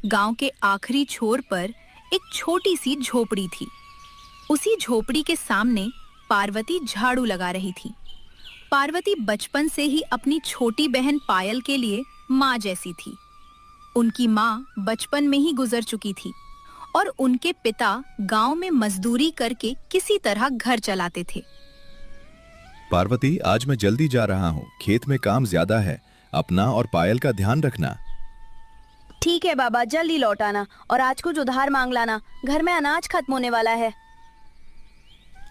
गांव के आखिरी छोर पर एक छोटी सी झोपड़ी थी। उसी झोपड़ी के सामने पार्वती झाड़ू लगा रही थी। पार्वती बचपन से ही अपनी छोटी बहन पायल के लिए माँ जैसी थी। उनकी माँ बचपन में ही गुजर चुकी थी और उनके पिता गांव में मजदूरी करके किसी तरह घर चलाते थे। पार्वती, आज मैं जल्दी जा रहा हूँ, खेत में काम ज्यादा है। अपना और पायल का ध्यान रखना। ठीक है बाबा, जल्दी लौट आना और आज कुछ उधार मांग लाना, घर में अनाज खत्म होने वाला है।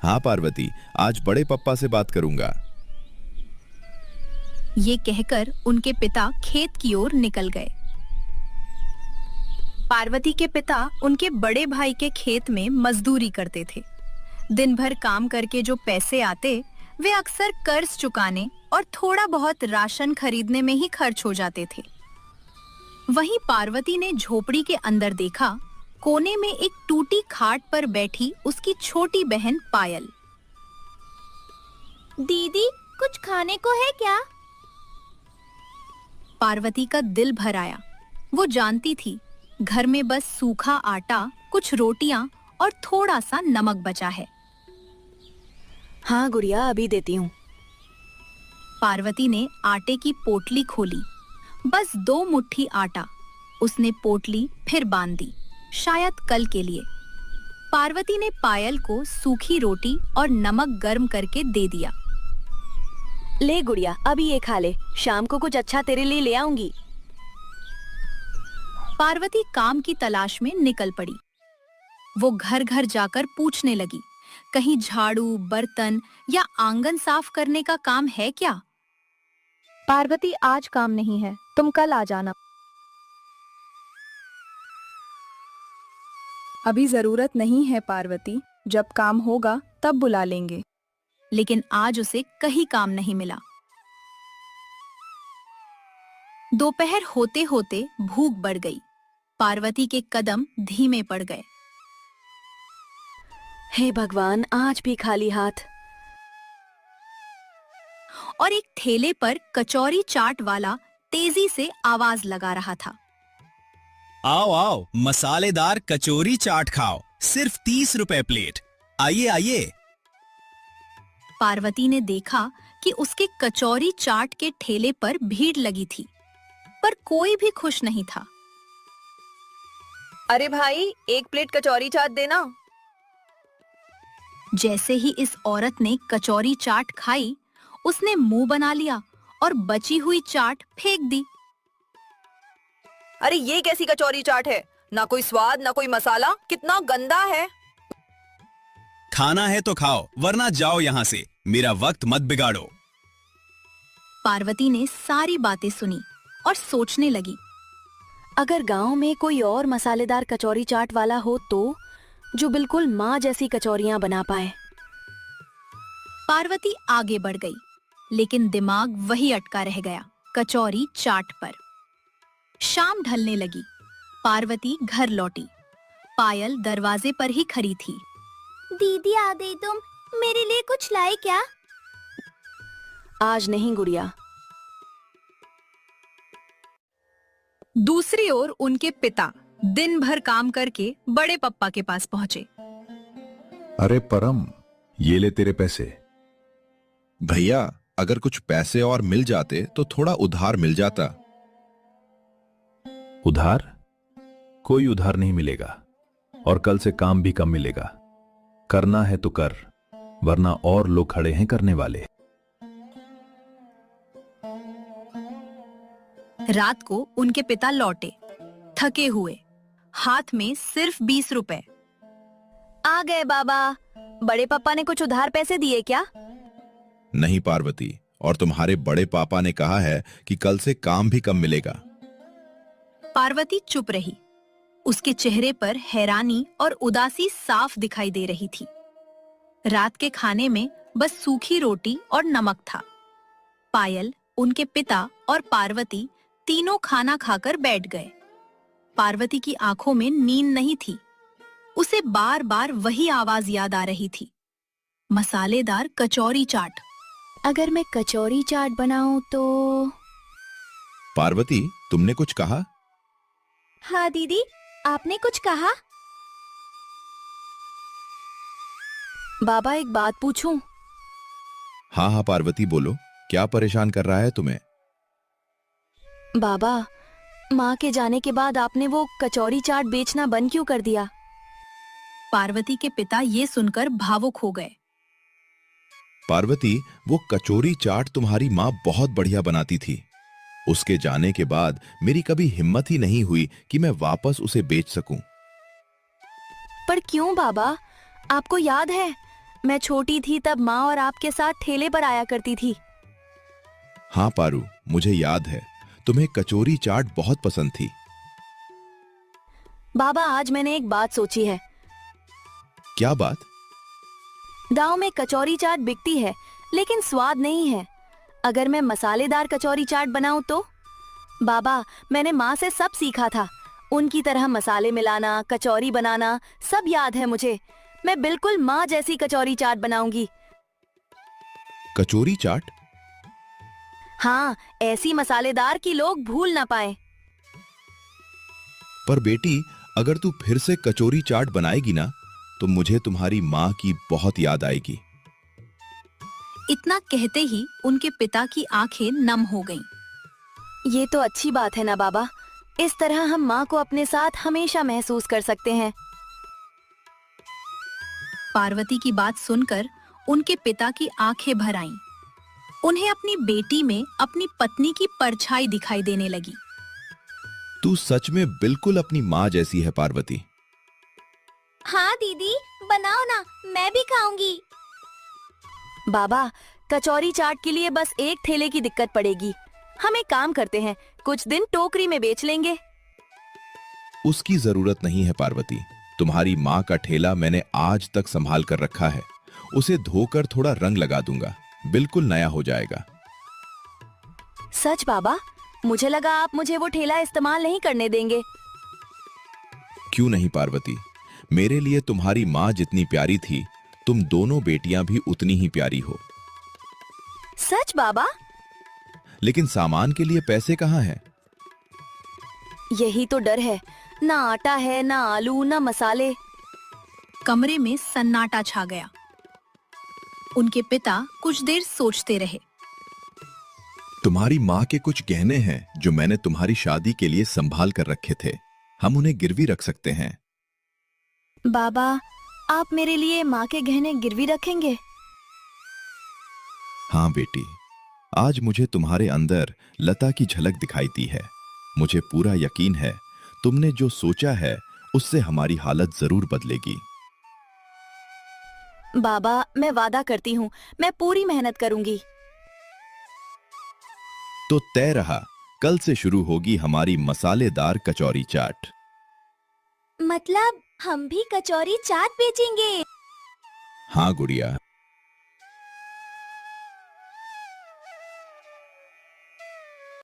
हाँ पार्वती, आज बड़े पप्पा से बात करूंगा। ये कहकर उनके पिता खेत की ओर निकल गए। पार्वती के पिता उनके बड़े भाई के खेत में मजदूरी करते थे। दिन भर काम करके जो पैसे आते वे अक्सर कर्ज चुकाने और थोड़ा बहुत राशन खरीदने में ही खर्च हो जाते थे। वहीं पार्वती ने झोपड़ी के अंदर देखा, कोने में एक टूटी खाट पर बैठी उसकी छोटी बहन पायल। दीदी, कुछ खाने को है क्या? पार्वती का दिल भर आया। वो जानती थी घर में बस सूखा आटा, कुछ रोटियां और थोड़ा सा नमक बचा है। हाँ गुड़िया, अभी देती हूँ। पार्वती ने आटे की पोटली खोली। बस 2 मुट्ठी आटा। उसने पोटली फिर बांध दी, शायद कल के लिए। पार्वती ने पायल को सूखी रोटी और नमक गर्म करके दे दिया। ले गुड़िया, अभी ये खा ले, शाम को कुछ अच्छा तेरे लिए ले आऊंगी। पार्वती काम की तलाश में निकल पड़ी। वो घर घर जाकर पूछने लगी, कहीं झाड़ू, बर्तन या आंगन साफ करने का काम है क्या? पार्वती, आज काम नहीं है, तुम कल आ जाना। अभी जरूरत नहीं है पार्वती, जब काम होगा तब बुला लेंगे। लेकिन आज उसे कहीं काम नहीं मिला। दोपहर होते होते भूख बढ़ गई। पार्वती के कदम धीमे पड़ गए। हे भगवान, आज भी खाली हाथ। और एक ठेले पर कचौरी चाट वाला तेजी से आवाज लगा रहा था। आओ आओ, मसालेदार कचौरी चाट खाओ, सिर्फ 30 रुपए प्लेट। आइए आइए। पार्वती ने देखा कि उसके कचौरी चाट के ठेले पर भीड़ लगी थी, पर कोई भी खुश नहीं था। अरे भाई, 1 प्लेट कचौरी चाट देना। जैसे ही इस औरत ने कचौरी चाट खाई, उसने मुंह बना लिया और बची हुई चाट फेंक दी। अरे ये कैसी कचौरी चाट है? ना कोई स्वाद, ना कोई मसाला, कितना गंदा है। खाना है तो खाओ, वरना जाओ यहाँ से, मेरा वक्त मत बिगाड़ो। पार्वती ने सारी बातें सुनी और सोचने लगी, अगर गांव में कोई और मसालेदार कचौरी चाट वाला हो तो, जो बिल्कुल माँ जैसी कचौरियां बना पाए। पार्वती आगे बढ़ गई, लेकिन दिमाग वही अटका रह गया, कचौरी चाट पर। शाम ढलने लगी। पार्वती घर लौटी। पायल दरवाजे पर ही खड़ी थी। दीदी, आ गई तुम? मेरे लिए कुछ लाई क्या? आज नहीं गुड़िया। दूसरी ओर उनके पिता दिन भर काम करके बड़े पप्पा के पास पहुंचे। अरे परम, ये ले तेरे पैसे। भैया, अगर कुछ पैसे और मिल जाते तो थोड़ा उधार मिल जाता। उधार? कोई उधार नहीं मिलेगा, और कल से काम भी कम मिलेगा। करना है तो कर, वरना और लोग खड़े हैं करने वाले। रात को उनके पिता लौटे, थके हुए, हाथ में सिर्फ 20 रुपए। आ गए बाबा। बड़े पापा ने कुछ उधार पैसे दिए क्या? नहीं पार्वती, और तुम्हारे बड़े पापा ने कहा है कि कल से काम भी कम मिलेगा। पार्वती चुप रही। उसके चेहरे पर हैरानी और उदासी साफ दिखाई दे रही थी। रात के खाने में बस सूखी रोटी और नमक था। पायल, उनके पिता और पार्वती तीनों खाना खाकर बैठ गए। पार्वती की आंखों में नींद नहीं थी। उसे बार बार वही आवाज याद आ रही थी, मसालेदार कचौरी चाट। अगर मैं कचौरी चाट बनाऊं तो? पार्वती, तुमने कुछ कहा? हाँ दीदी, आपने कुछ कहा? बाबा एक बात पूछूं? हाँ हाँ पार्वती बोलो, क्या परेशान कर रहा है तुम्हें? बाबा, माँ के जाने के बाद आपने वो कचौरी चाट बेचना बंद क्यों कर दिया? पार्वती के पिता ये सुनकर भावुक हो गए। पार्वती, वो कचौरी चाट तुम्हारी माँ बहुत बढ़िया बनाती थी। उसके जाने के बाद मेरी कभी हिम्मत ही नहीं हुई कि मैं वापस उसे बेच सकूं। पर क्यों बाबा? आपको याद है, मैं छोटी थी तब माँ और आपके साथ ठेले पर आया करती थी। हाँ पारू, मुझे याद है, तुम्हें कचौरी चाट बहुत पसंद थी। बाबा, आज मैंने एक बात सोची है। क्या बात? गांव में कचौरी चाट बिकती है, लेकिन स्वाद नहीं है। अगर मैं मसालेदार कचौरी चाट बनाऊं तो? बाबा, मैंने माँ से सब सीखा था। उनकी तरह मसाले मिलाना, कचौरी बनाना सब याद है मुझे। मैं बिल्कुल माँ जैसी कचौरी चाट बनाऊंगी। कचौरी चाट? हाँ, ऐसी मसालेदार कि लोग भूल ना पाए। पर बेटी, अगर तू फिर से कचौरी चाट बनाएगी ना, तो मुझे तुम्हारी माँ की बहुत याद आएगी। इतना कहते ही उनके पिता की आंखें नम हो गईं। ये तो अच्छी बात है ना बाबा, इस तरह हम माँ को अपने साथ हमेशा महसूस कर सकते हैं। पार्वती की बात सुनकर उनके पिता की आंखें भर आईं। उन्हें अपनी बेटी में अपनी पत्नी की परछाई दिखाई देने लगी। तू सच में बिल्कुल अपनी माँ जैसी है पार्वती। हाँ दीदी, बनाओ ना, मैं भी खाऊंगी। बाबा, कचौरी चाट के लिए बस एक ठेले की दिक्कत पड़ेगी। हम एक काम करते हैं, कुछ दिन टोकरी में बेच लेंगे। उसकी जरूरत नहीं है पार्वती। तुम्हारी माँ का ठेला मैंने आज तक संभाल कर रखा है। उसे धोकर थोड़ा रंग लगा दूंगा, बिल्कुल नया हो जाएगा। सच बाबा? मुझे लगा आप मुझे वो ठेला इस्तेमाल नहीं करने देंगे। क्यों नहीं पार्वती, मेरे लिए तुम्हारी माँ जितनी प्यारी थी, तुम दोनों बेटियां भी उतनी ही प्यारी हो। सच बाबा? लेकिन सामान के लिए पैसे कहाँ हैं? यही तो डर है, ना आटा है, ना आलू, ना मसाले। कमरे में सन्नाटा छा गया। उनके पिता कुछ देर सोचते रहे। तुम्हारी माँ के कुछ गहने हैं जो मैंने तुम्हारी शादी के लिए संभाल कर रखे थे। हम उन्हें गिरवी रख सकते हैं। बाबा, आप मेरे लिए माँ के गहने गिरवी रखेंगे? हाँ बेटी, आज मुझे तुम्हारे अंदर लता की झलक दिखाई दी है। मुझे पूरा यकीन है, तुमने जो सोचा है उससे हमारी हालत जरूर बदलेगी। बाबा, मैं वादा करती हूँ, मैं पूरी मेहनत करूंगी। तो तय रहा, कल से शुरू होगी हमारी मसालेदार कचौरी चाट। मतलब हम भी कचौरी चाट बेचेंगे? हाँ गुड़िया।